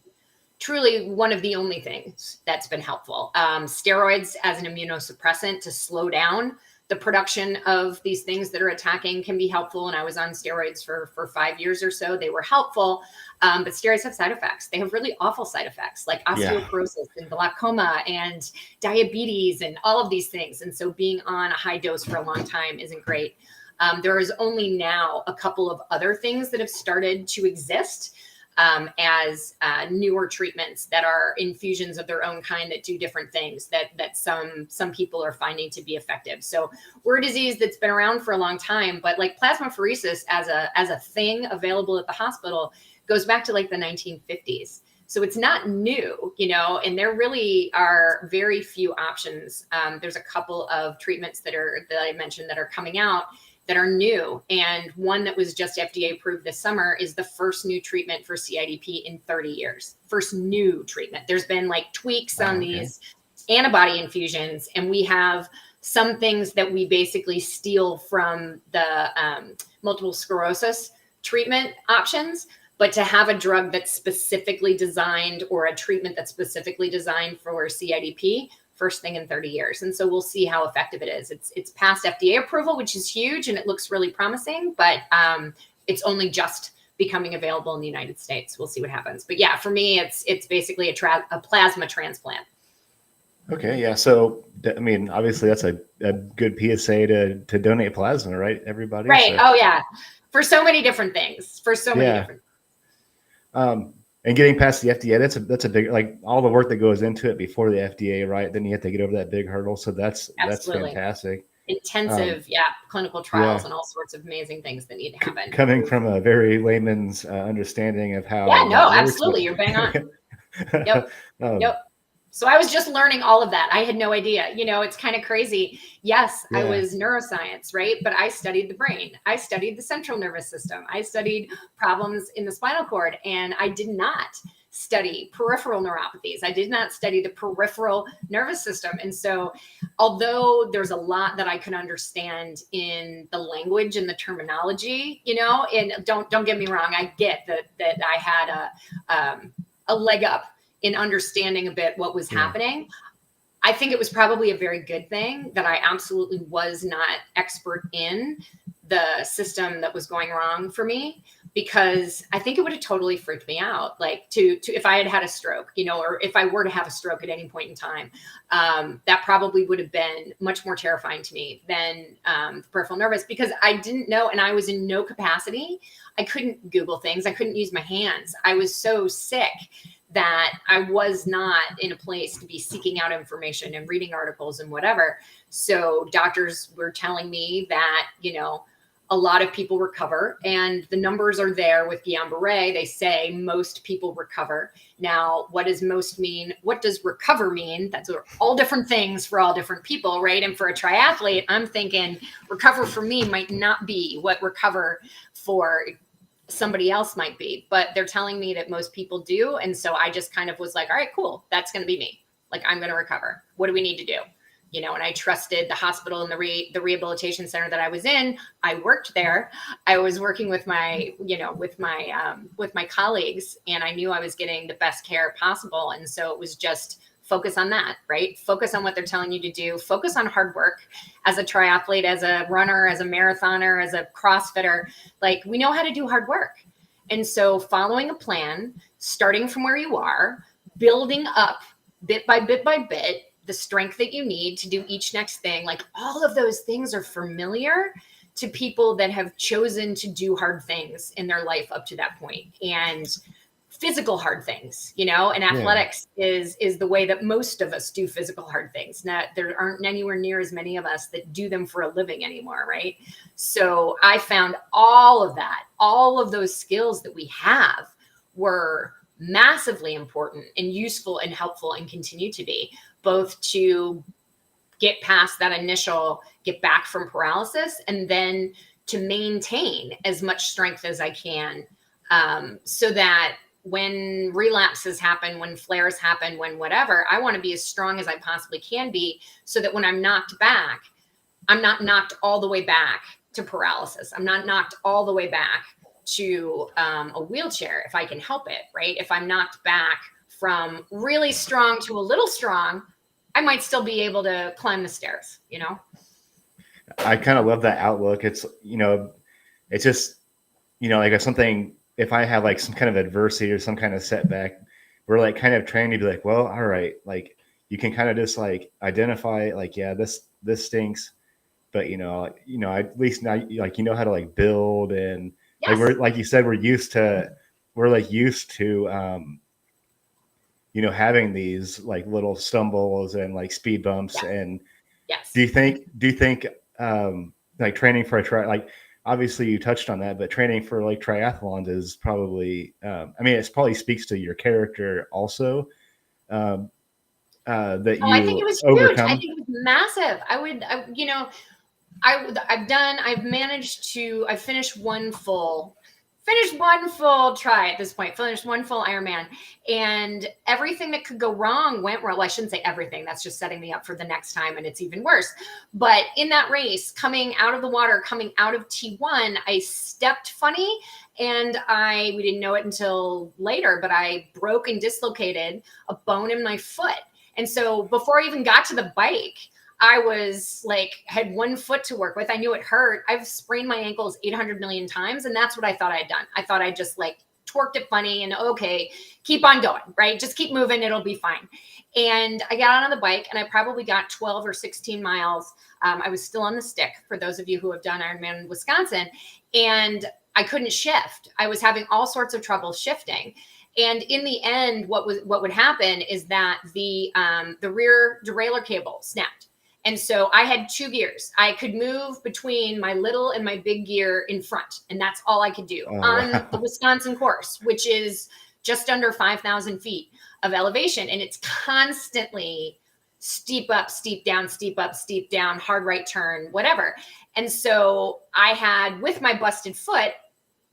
truly one of the only things that's been helpful. Steroids as an immunosuppressant to slow down the production of these things that are attacking can be helpful. And I was on steroids for 5 years or so. They were helpful. But steroids have side effects. They have really awful side effects like osteoporosis and glaucoma and diabetes and all of these things. And so being on a high dose for a long time isn't great. There is only now a couple of other things that have started to exist as newer treatments that are infusions of their own kind that do different things that some people are finding to be effective. So we're a disease that's been around for a long time, but like plasmapheresis as a thing available at the hospital goes back to like the 1950s. So it's not new, and there really are very few options. There's a couple of treatments that I mentioned that are coming out that are new. And one that was just FDA approved this summer is the first new treatment for CIDP in 30 years. First new treatment. There's been like tweaks on these antibody infusions, and we have some things that we basically steal from the multiple sclerosis treatment options. But to have a drug that's specifically designed, or a treatment that's specifically designed for CIDP, first thing in 30 years. And so we'll see how effective it is. It's past FDA approval, which is huge, and it looks really promising, but it's only just becoming available in the United States. We'll see what happens. But yeah, for me, it's basically a plasma transplant. Okay, yeah. So, I mean, obviously that's a good PSA to donate plasma, right? Everybody? Right. So. Oh, yeah. For so many different things. And getting past the FDA, that's a big, like all the work that goes into it before the FDA, right? Then you have to get over that big hurdle. So that's fantastic. Intensive, clinical trials and all sorts of amazing things that need to happen. Coming from a very layman's understanding of how. Yeah, no, absolutely. You're bang on. Yep. Yep. So I was just learning all of that. I had no idea. It's kind of crazy. Yes, I was neuroscience, right? But I studied the brain. I studied the central nervous system. I studied problems in the spinal cord. And I did not study peripheral neuropathies. I did not study the peripheral nervous system. And so although there's a lot that I could understand in the language and the terminology, you know, and don't get me wrong, I get that I had a leg up in understanding a bit what was happening. I think it was probably a very good thing that I absolutely was not expert in the system that was going wrong for me, because I think it would have totally freaked me out. Like to if I had a stroke, you know, or if I were to have a stroke at any point in time, that probably would have been much more terrifying to me than peripheral nervous, because I didn't know, and I was in no capacity. I couldn't Google things. I couldn't use my hands. I was so sick that I was not in a place to be seeking out information and reading articles and whatever. So doctors were telling me that, you know, a lot of people recover, and the numbers are there with Guillain-Barré. They say most people recover. Now, what does most mean? What does recover mean? That's all different things for all different people, right? And for a triathlete, I'm thinking recover for me might not be what recover for somebody else might be, but they're telling me that most people do. And so I just kind of was like, all right, cool. That's going to be me. Like, I'm going to recover. What do we need to do? You know, and I trusted the hospital and the rehabilitation center that I was in. I worked there. I was working with my, you know, with my colleagues, and I knew I was getting the best care possible. And so it was just focus on that, right? Focus on what they're telling you to do. Focus on hard work. As a triathlete, as a runner, as a marathoner, as a CrossFitter, like, we know how to do hard work. And so following a plan, starting from where you are, building up bit by bit by bit, the strength that you need to do each next thing, like all of those things are familiar to people that have chosen to do hard things in their life up to that point. And physical hard things, you know, and athletics is the way that most of us do physical hard things. Not, there aren't anywhere near as many of us that do them for a living anymore, right? So I found all of that, all of those skills that we have were massively important and useful and helpful, and continue to be, both to get past that initial get back from paralysis, and then to maintain as much strength as I can, so that when relapses happen, when flares happen, when whatever, I want to be as strong as I possibly can be, so that when I'm knocked back, I'm not knocked all the way back to paralysis. I'm not knocked all the way back to a wheelchair if I can help it, right? If I'm knocked back from really strong to a little strong, I might still be able to climb the stairs, you know? I kind of love that outlook. It's, you know, it's just, you know, like if something, if I have like some kind of adversity or some kind of setback, we're like kind of trained to be like, well, all right, like you can kind of just like identify like, yeah, this stinks, but you know, at least now, like, you know how to like build, and like we're, like you said, we're used to you know, having these like little stumbles and like speed bumps. And do you think like training for like, obviously you touched on that, but training for like triathlons is probably, I mean, it probably speaks to your character also, that I think it was huge. I think it was massive. I've managed to, I finished one full try at this point, finished one full Ironman, and everything that could go wrong went well. I shouldn't say everything. That's just setting me up for the next time, and it's even worse. But in that race, coming out of the water, coming out of T1, I stepped funny, and we didn't know it until later, but I broke and dislocated a bone in my foot. And so before I even got to the bike, I was like, had one foot to work with. I knew it hurt. I've sprained my ankles 800 million times. And that's what I thought I had done. I thought I just like twerked it funny and okay, keep on going, right? Just keep moving. It'll be fine. And I got out on the bike, and I probably got 12 or 16 miles. I was still on the stick, for those of you who have done Ironman in Wisconsin, and I couldn't shift. I was having all sorts of trouble shifting. And in the end, what would happen is that the rear derailleur cable snapped. And so I had two gears. I could move between my little and my big gear in front, and that's all I could do on the Wisconsin course, which is just under 5,000 feet of elevation. And it's constantly steep up, steep down, steep up, steep down, hard right turn, whatever. And so I had, with my busted foot,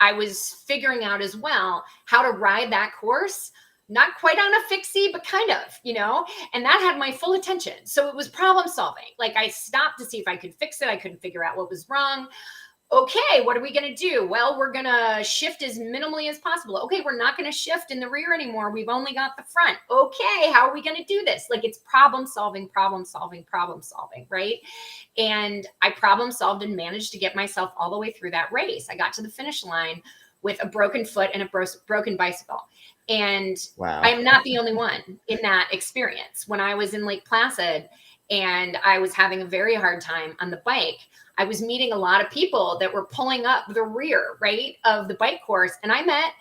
I was figuring out as well how to ride that course, not quite on a fixie, but kind of, and that had my full attention. So it was problem solving. Like I stopped to see if I could fix it. I couldn't figure out what was wrong. Okay, what are we going to do? Well, we're going to shift as minimally as possible. Okay, we're not going to shift in the rear anymore. We've only got the front. Okay, how are we going to do this? Like it's problem solving, right? And I problem solved and managed to get myself all the way through that race. I got to the finish line with a broken foot and a broken bicycle. And Wow. I'm not the only one in that experience. When I was in Lake Placid and I was having a very hard time on the bike, I was meeting a lot of people that were pulling up the rear, right, of the bike course. And I met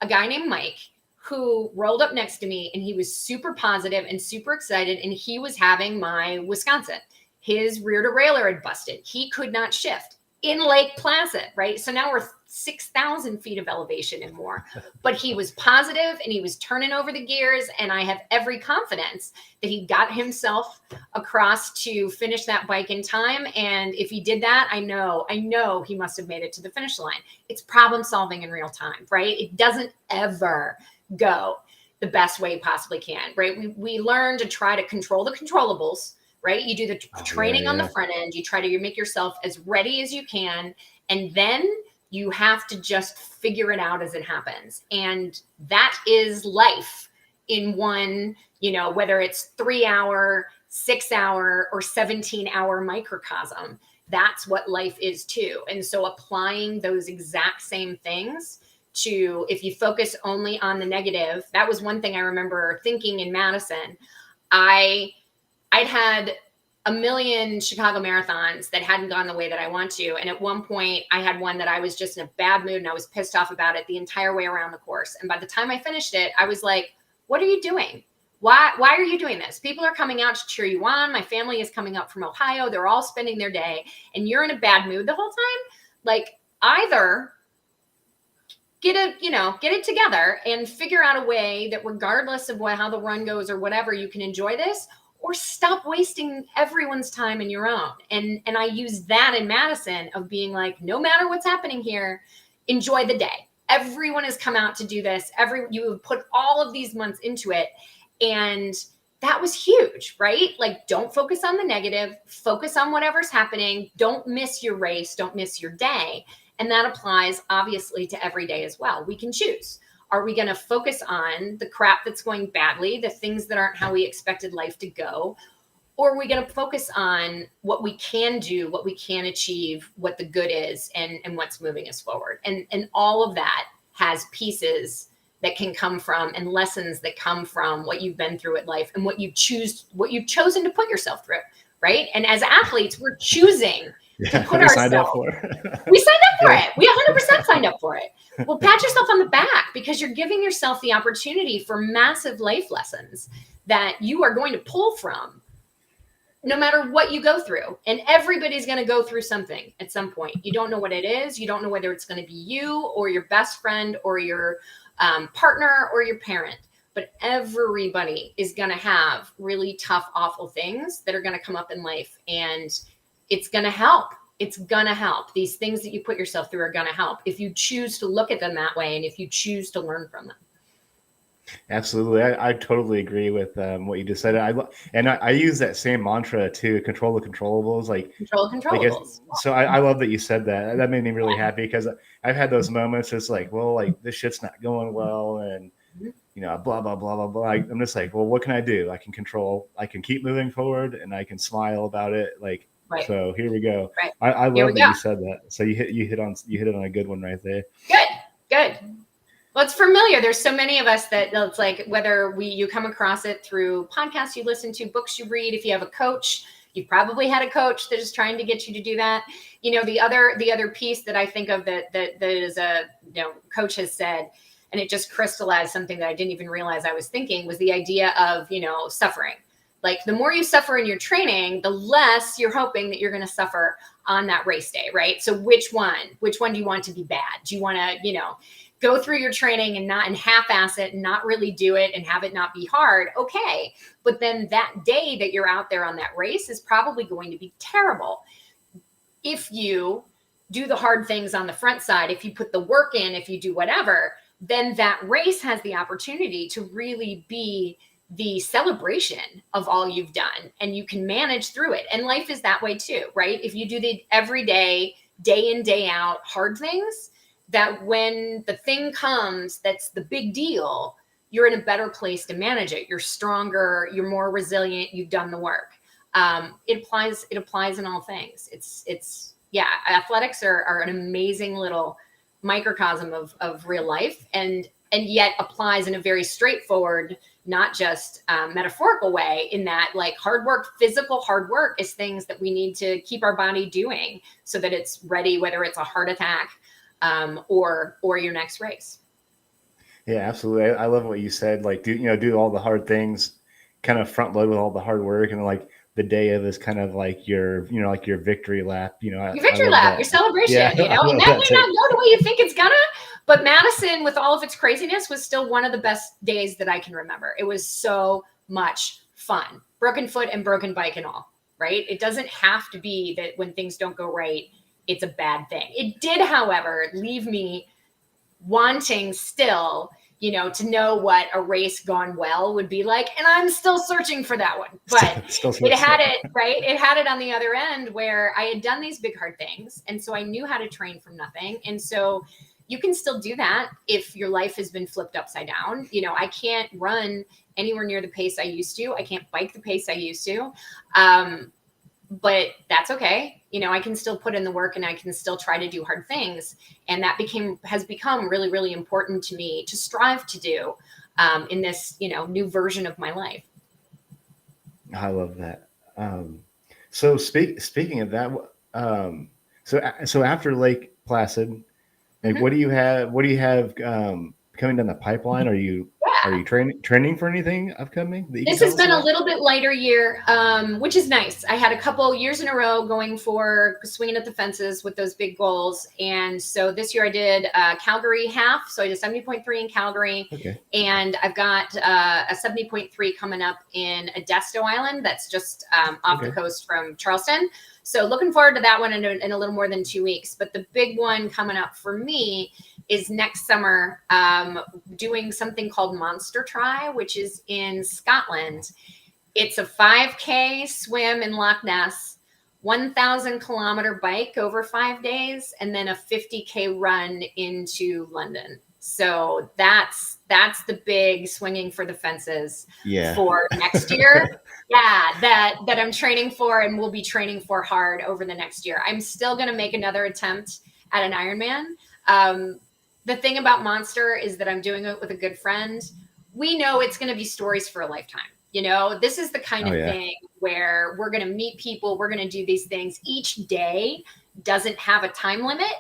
a guy named Mike who rolled up next to me, and he was super positive and super excited. And he was having my Wisconsin. His rear derailleur had busted. He could not shift in Lake Placid, right? So now we're 6,000 feet of elevation and more, but he was positive and he was turning over the gears. And I have every confidence that he got himself across to finish that bike in time. And if he did that, I know he must have made it to the finish line. It's problem solving in real time, right? It doesn't ever go the best way you possibly can, right? We learn to try to control the controllables, right? You do the training on the front end. You try to make yourself as ready as you can. And then you have to just figure it out as it happens. And that is life in one, whether it's 3-hour, 6-hour, or 17-hour microcosm. That's what life is too. And so applying those exact same things to, if you focus only on the negative, that was one thing I remember thinking in Madison. I'd had a million Chicago marathons that hadn't gone the way that I want to. And at one point I had one that I was just in a bad mood and I was pissed off about it the entire way around the course. And by the time I finished it, I was like, what are you doing? Why are you doing this? People are coming out to cheer you on. My family is coming up from Ohio. They're all spending their day and you're in a bad mood the whole time. Like either get it together and figure out a way that regardless of how the run goes or whatever, you can enjoy this, or stop wasting everyone's time and your own. And I use that in Madison of being like, no matter what's happening here, enjoy the day. Everyone has come out to do this. You have put all of these months into it. And that was huge, right? Like, don't focus on the negative, focus on whatever's happening. Don't miss your race. Don't miss your day. And that applies obviously to every day as well. We can choose. Are we going to focus on the crap that's going badly, the things that aren't how we expected life to go? Or are we going to focus on what we can do, what we can achieve, what the good is, and what's moving us forward? And all of that has pieces that can come from and lessons that come from what you've been through at life and what you've chosen to put yourself through, right? And as athletes, we're choosing to put ourselves. We signed up for it. We 100% signed up for it. Well, pat yourself on the back because you're giving yourself the opportunity for massive life lessons that you are going to pull from no matter what you go through. And everybody's going to go through something at some point. You don't know what it is. You don't know whether it's going to be you or your best friend or your partner or your parent. But everybody is going to have really tough, awful things that are going to come up in life. And it's going to help. It's going to help. These things that you put yourself through are going to help if you choose to look at them that way and if you choose to learn from them. Absolutely. I totally agree with what you just said. I use that same mantra to control the controllables. Control controllables. So I love that you said that. That made me really happy because I've had those moments. It's like, well, like this shit's not going well. And, blah, blah, blah, blah, blah. I'm just like, well, what can I do? I can keep moving forward and I can smile about it. Like, right. So here we go. Right. I love that you said that. So you hit on a good one right there. Good. Well, it's familiar. There's so many of us that it's like whether you come across it through podcasts you listen to, books you read. If you have a coach, you've probably had a coach that is trying to get you to do that. The other piece that I think of that is a coach has said, and it just crystallized something that I didn't even realize I was thinking, was the idea of suffering. Like the more you suffer in your training, the less you're hoping that you're going to suffer on that race day, right? So which one do you want to be bad? Do you want to, go through your training and half-ass it and not really do it and have it not be hard? Okay. But then that day that you're out there on that race is probably going to be terrible. If you do the hard things on the front side, if you put the work in, if you do whatever, then that race has the opportunity to really be the celebration of all you've done, and you can manage through it. And life is that way too, right? If you do the everyday, day in, day out hard things, that when the thing comes that's the big deal, you're in a better place to manage it. You're stronger, you're more resilient, you've done the work. It applies in all things. It's yeah, athletics are an amazing little microcosm of real life, and yet applies in a very straightforward, not just metaphorical way, in that like hard work, physical hard work is things that we need to keep our body doing so that it's ready, whether it's a heart attack or your next race. Yeah, absolutely. I love what you said. Like, do all the hard things, kind of front load with all the hard work, and like the day of is kind of like like your victory lap. Your I victory love lap, your that. Yeah, celebration, I and love that that may take. not go the way you think it's gonna, but Madison, with all of its craziness, was still one of the best days that I can remember. It was so much fun. Broken foot and broken bike and all, right? It doesn't have to be that when things don't go right, it's a bad thing. It did, however, leave me wanting still, to know what a race gone well would be like. And I'm still searching for that one, but Still it switch had it. it, right? It had it on the other end where I had done these big, hard things. And so I knew how to train from nothing. And so you can still do that if your life has been flipped upside down. I can't run anywhere near the pace I used to. I can't bike the pace I used to. But that's okay. I can still put in the work and I can still try to do hard things. And that has become really, really important to me to strive to do in this, new version of my life. I love that. So speaking of that, so after Lake Placid, like Mhm. what do you have coming down the pipeline? Are Yeah. you training for anything upcoming that you can This tell has us been a about? little bit lighter year, which is nice. I had a couple years in a row going for swinging at the fences with those big goals. And so this year I did Calgary half. So I did 70.3 in Calgary. Okay. And I've got a 70.3 coming up in Modesto Island. That's just off the Okay. coast from Charleston. So looking forward to that one in a little more than 2 weeks. But the big one coming up for me is next summer, doing something called Monster Try, which is in Scotland. It's a 5K swim in Loch Ness, 1,000-kilometer bike over 5 days, and then a 50K run into London. So that's the big swinging for the fences Yeah. for next year. Yeah, that I'm training for and will be training for hard over the next year. I'm still going to make another attempt at an Ironman. The thing about Monster is that I'm doing it with a good friend. We know it's going to be stories for a lifetime. This is the kind Oh of yeah. thing where we're going to meet people, we're going to do these things. Each day doesn't have a time limit.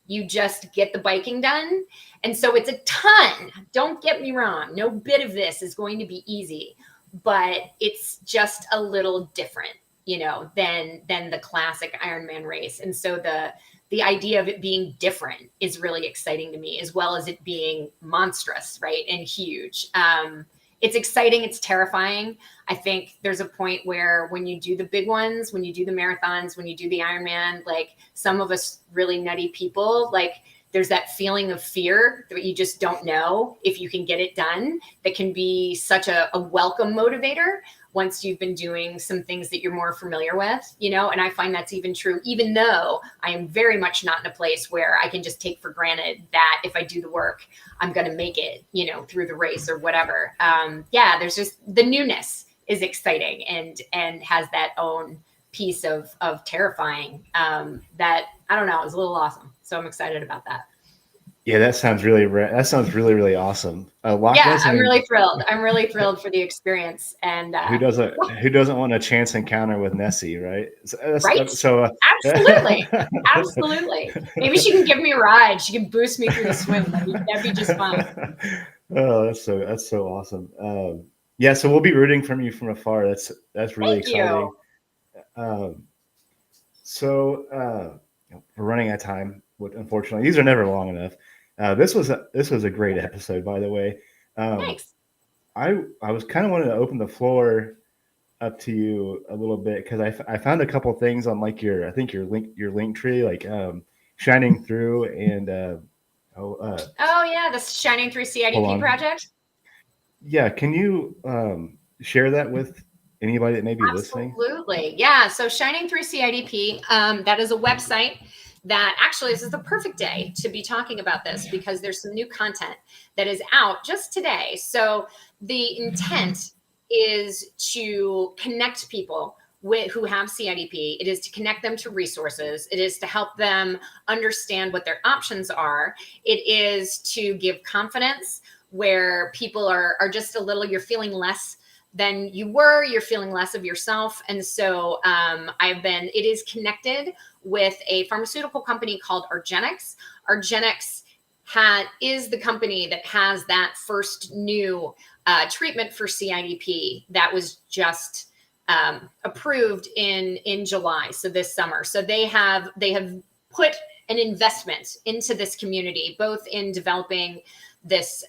You just get the biking done. And so it's a ton. Don't get me wrong. No bit of this is going to be easy, but it's just a little different, than the classic Ironman race. And so the idea of it being different is really exciting to me, as well as it being monstrous, right? And huge. It's exciting. It's terrifying. I think there's a point where when you do the big ones, when you do the marathons, when you do the Ironman, like some of us really nutty people, like there's that feeling of fear that you just don't know if you can get it done. That can be such a welcome motivator once you've been doing some things that you're more familiar with, and I find that's even true, even though I am very much not in a place where I can just take for granted that if I do the work, I'm going to make it, through the race or whatever. There's just the newness is exciting and has that own piece of terrifying that I don't know is a little awesome. So I'm excited about that. Yeah, that sounds that sounds really, really awesome. Loch Yeah, Ness, I I'm mean, really thrilled. I'm really thrilled for the experience. And who doesn't want a chance encounter with Nessie, right? right? So Absolutely. Absolutely. Maybe she can give me a ride. She can boost me through the swim. That'd be just fine. Oh, that's so awesome. Yeah, so we'll be rooting from you from afar. That's really Thank you. exciting. Um, so we're running out of time. Unfortunately, these are never long enough. This was a great episode, by the way. Um, Thanks. I was kind of wanting to open the floor up to you a little bit because I found a couple things on like your I think your link tree like shining through and Oh, Oh yeah, the Shining Through hold CIDP on. project. Yeah, can you share that with anybody that may be listening? Absolutely. Yeah. So Shining Through CIDP, that is a website that actually this is the perfect day to be talking about this because there's some new content that is out just today. So the intent is to connect people who have CIDP. It is to connect them to resources. It is to help them understand what their options are. It is to give confidence where people are just a little, you're feeling less than you were, you're feeling less of yourself. And so it is connected with a pharmaceutical company called argenx. Argenx is the company that has that first new treatment for CIDP that was just approved in July, so this summer. So they have put an investment into this community, both in developing this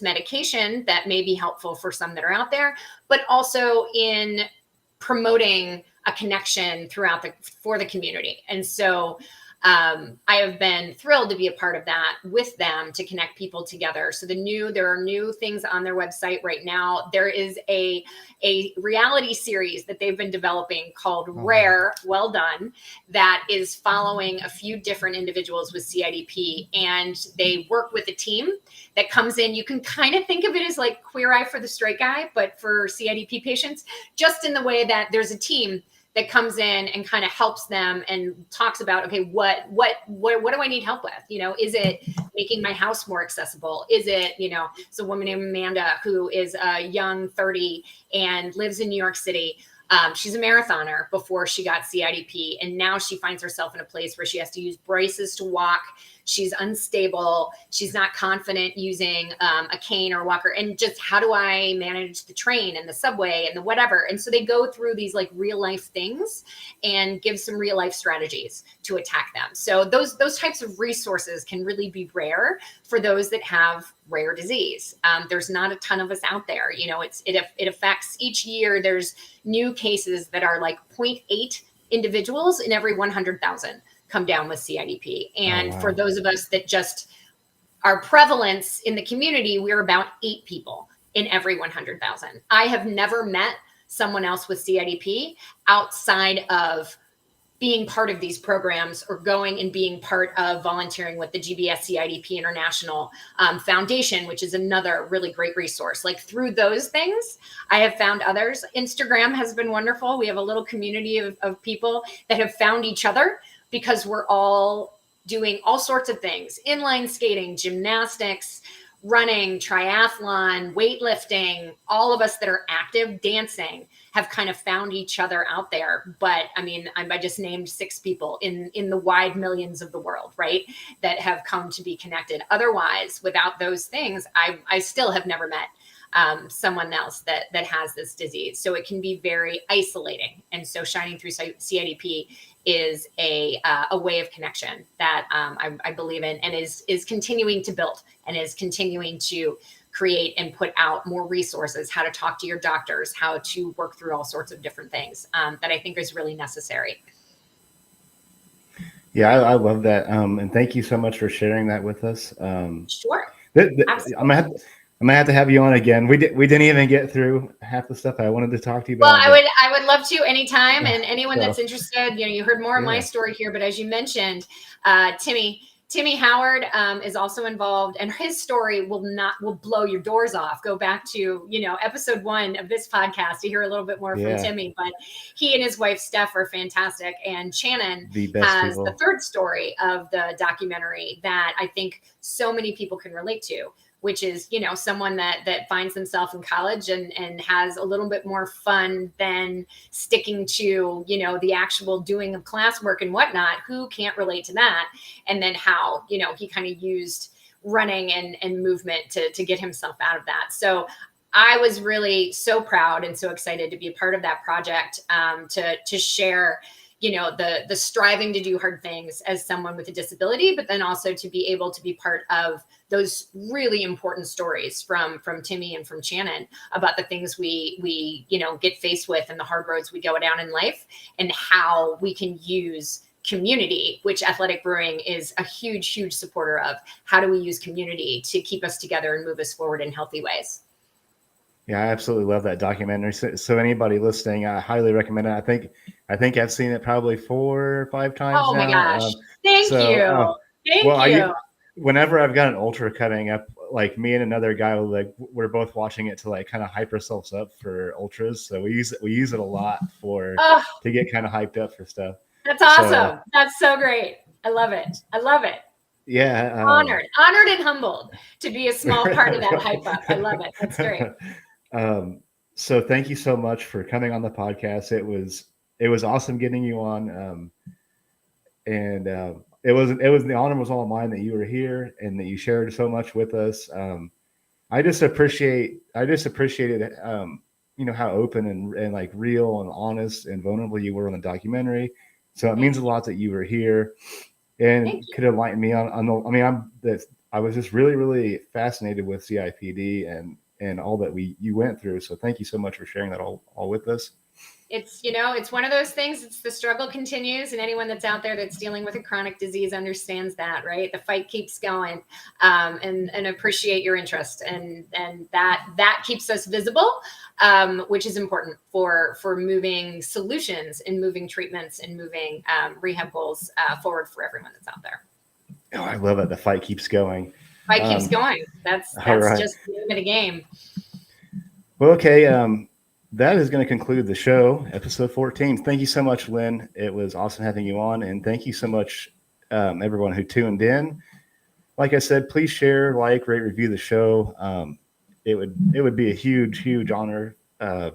medication that may be helpful for some that are out there, but also in promoting a connection for the community. And so I have been thrilled to be a part of that with them to connect people together. So there are new things on their website right now. There is a reality series that they've been developing called Rare, Well Done, that is following a few different individuals with CIDP, and they work with a team that comes in. You can kind of think of it as like Queer Eye for the Straight Guy, but for CIDP patients, just in the way that there's a team that comes in and kind of helps them and talks about, okay, what do I need help with? Is it making my house more accessible? Is it, it's a woman named Amanda who is a young 30 and lives in New York City. She's a marathoner before she got CIDP, and now she finds herself in a place where she has to use braces to walk. She's unstable. She's not confident using a cane or walker. And just how do I manage the train and the subway and the whatever? And so they go through these like real life things and give some real life strategies to attack them. So those types of resources can really be rare for those that have rare disease. There's not a ton of us out there. It affects each year. There's new cases that are like 0.8 individuals in every 100,000 come down with CIDP. And for those of us that just our prevalence in the community, we're about 8 people in every 100,000. I have never met someone else with CIDP outside of being part of these programs or going and being part of volunteering with the GBS CIDP International Foundation, which is another really great resource. Like through those things, I have found others. Instagram has been wonderful. We have a little community of people that have found each other because we're all doing all sorts of things: inline skating, gymnastics, running, triathlon, weightlifting. All of us that are active, dancing, have kind of found each other out there. But I mean, I just named 6 people in the wide millions of the world, right, that have come to be connected. Otherwise, without those things, I still have never met someone else that has this disease. So it can be very isolating. And so Shining Through CIDP is a way of connection that I believe in, and is continuing to build and is continuing to create and put out more resources, how to talk to your doctors, how to work through all sorts of different things that I think is really necessary. Yeah, I love that. And thank you so much for sharing that with us. Sure. I'm gonna have to have you on again. We didn't even get through half the stuff I wanted to talk to you Well, about. I would love to anytime. And anyone that's interested, you heard more of my story here, but as you mentioned, Timmy Howard is also involved, and his story will blow your doors off. Go back to, episode 1 of this podcast to hear a little bit more from Timmy, but he and his wife Steph are fantastic. And Shannon has the third story of the documentary that I think so many people can relate to, which is, someone that finds themselves in college and has a little bit more fun than sticking to, the actual doing of classwork and whatnot. Who can't relate to that? And then how, he kind of used running and movement to get himself out of that. So I was really so proud and so excited to be a part of that project, to share the striving to do hard things as someone with a disability, but then also to be able to be part of those really important stories from Timmy and from Shannon about the things we get faced with and the hard roads we go down in life, and how we can use community, which Athletic Brewing is a huge, huge supporter of. How do we use community to keep us together and move us forward in healthy ways? Yeah, I absolutely love that documentary. So anybody listening, I highly recommend it. I think I've seen it probably 4 or 5 times Oh my now. gosh. Thank you. Thank Well, you. whenever I've got an ultra coming up, like me and another guy, we're both watching it to like kind of hype ourselves up for ultras. So we use it a lot Oh, to get kind of hyped up for stuff. that's So awesome. That's so great. I love it. I love it. yeah, Honored and humbled to be a small part of that hype up. I love it. That's great. So thank you so much for coming on the podcast. It was awesome getting you on. And it was the honor was all mine that you were here and that you shared so much with us. I just appreciated you know, how open and like real and honest and vulnerable you were on the documentary. So it means a lot that you were here and could enlighten me on the, I mean, I was just really, really fascinated with CIPD and all that you went through. So thank you so much for sharing that all with us. It's, you know, it's one of those things. It's the struggle continues, and anyone that's out there that's dealing with a chronic disease understands that, right? The fight keeps going, and appreciate your interest, and that keeps us visible, which is important for moving solutions and moving treatments and moving rehab goals forward for everyone that's out there. Oh, I love it. The fight keeps going. Fight keeps going. That's right. just the name of the game. Well, okay. That is going to conclude the show, episode 14. Thank you so much, Lynn. It was awesome having you on. And thank you so much, everyone who tuned in. Like I said, please share, like, rate, review the show. It would be a huge, huge honor to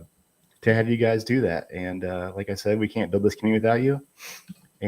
have you guys do that. And like I said, we can't build this community without you.